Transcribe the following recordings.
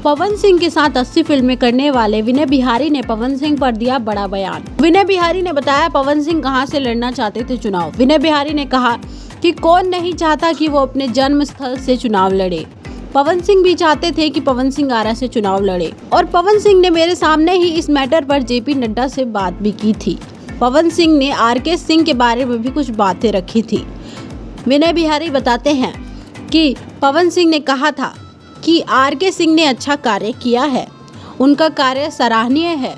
पवन सिंह के साथ 80 फिल्में करने वाले विनय बिहारी ने पवन सिंह पर दिया बड़ा बयान। विनय बिहारी ने बताया पवन सिंह कहां से लड़ना चाहते थे चुनाव। विनय बिहारी ने कहा कि कौन नहीं चाहता कि वो अपने जन्म स्थल से चुनाव लड़े। पवन सिंह भी चाहते थे कि पवन सिंह आरा से चुनाव लड़े और पवन सिंह ने मेरे सामने ही इस मैटर पर जेपी नड्डा से बात भी की थी। पवन सिंह ने आरके सिंह के बारे में भी कुछ बातें रखी थी। विनय बिहारी बताते हैं कि पवन सिंह ने कहा था कि आरके सिंह ने अच्छा कार्य किया है, उनका कार्य सराहनीय है,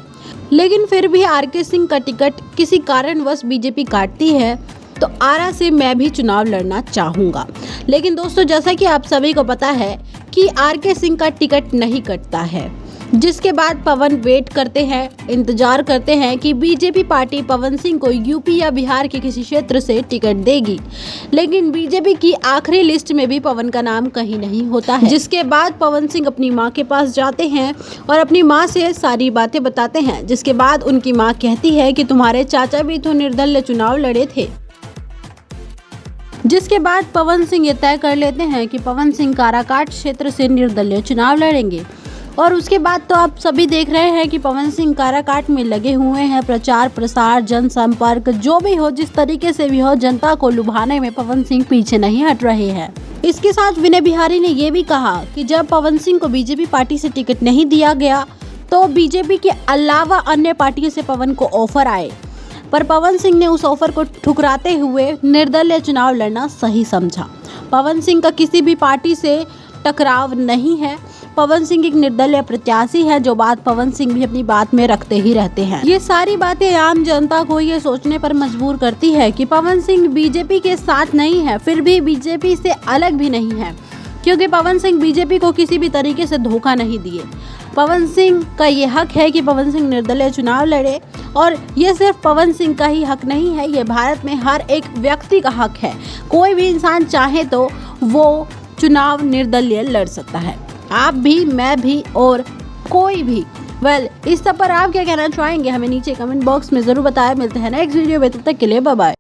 लेकिन फिर भी आरके सिंह का टिकट किसी कारणवश बीजेपी काटती है तो आरा से मैं भी चुनाव लड़ना चाहूँगा। लेकिन दोस्तों, जैसा कि आप सभी को पता है कि आरके सिंह का टिकट नहीं कटता है, जिसके बाद पवन वेट करते हैं, इंतजार करते हैं कि बीजेपी पार्टी पवन सिंह को यूपी या बिहार के किसी क्षेत्र से टिकट देगी। लेकिन बीजेपी की आखिरी लिस्ट में भी पवन का नाम कहीं नहीं होता है, जिसके बाद पवन सिंह अपनी मां के पास जाते हैं और अपनी मां से सारी बातें बताते हैं। जिसके बाद उनकी मां कहती है कि तुम्हारे चाचा भी तो निर्दलीय चुनाव लड़े थे। जिसके बाद पवन सिंह ये तय कर लेते हैं कि पवन सिंह काराकाट क्षेत्र से निर्दलीय चुनाव लड़ेंगे। और उसके बाद तो आप सभी देख रहे हैं कि पवन सिंह काराकाट में लगे हुए हैं। प्रचार प्रसार, जनसंपर्क, जो भी हो, जिस तरीके से भी हो, जनता को लुभाने में पवन सिंह पीछे नहीं हट रहे हैं। इसके साथ विनय बिहारी ने ये भी कहा कि जब पवन सिंह को बीजेपी पार्टी से टिकट नहीं दिया गया तो बीजेपी के अलावा अन्य पार्टियों से पवन को ऑफर आए, पर पवन सिंह ने उस ऑफर को ठुकराते हुए निर्दलीय चुनाव लड़ना सही समझा। पवन सिंह का किसी भी पार्टी से टकराव नहीं है। पवन सिंह एक निर्दलीय प्रत्याशी है, जो बात पवन सिंह भी अपनी बात में रखते ही रहते हैं। ये सारी बातें आम जनता को ये सोचने पर मजबूर करती है कि पवन सिंह बीजेपी के साथ नहीं है, फिर भी बीजेपी से अलग भी नहीं है, क्योंकि पवन सिंह बीजेपी को किसी भी तरीके से धोखा नहीं दिए। पवन सिंह का ये हक है कि पवन सिंह निर्दलीय चुनाव लड़े, और ये सिर्फ पवन सिंह का ही हक नहीं है, ये भारत में हर एक व्यक्ति का हक है। कोई भी इंसान चाहे तो वो चुनाव निर्दलीय लड़ सकता है। आप भी, मैं भी और कोई भी। इस सब पर आप क्या कहना चाहेंगे हमें नीचे कमेंट बॉक्स में जरूर बताएं। मिलते हैं नेक्स्ट वीडियो में, तब तक के लिए बाय बाय।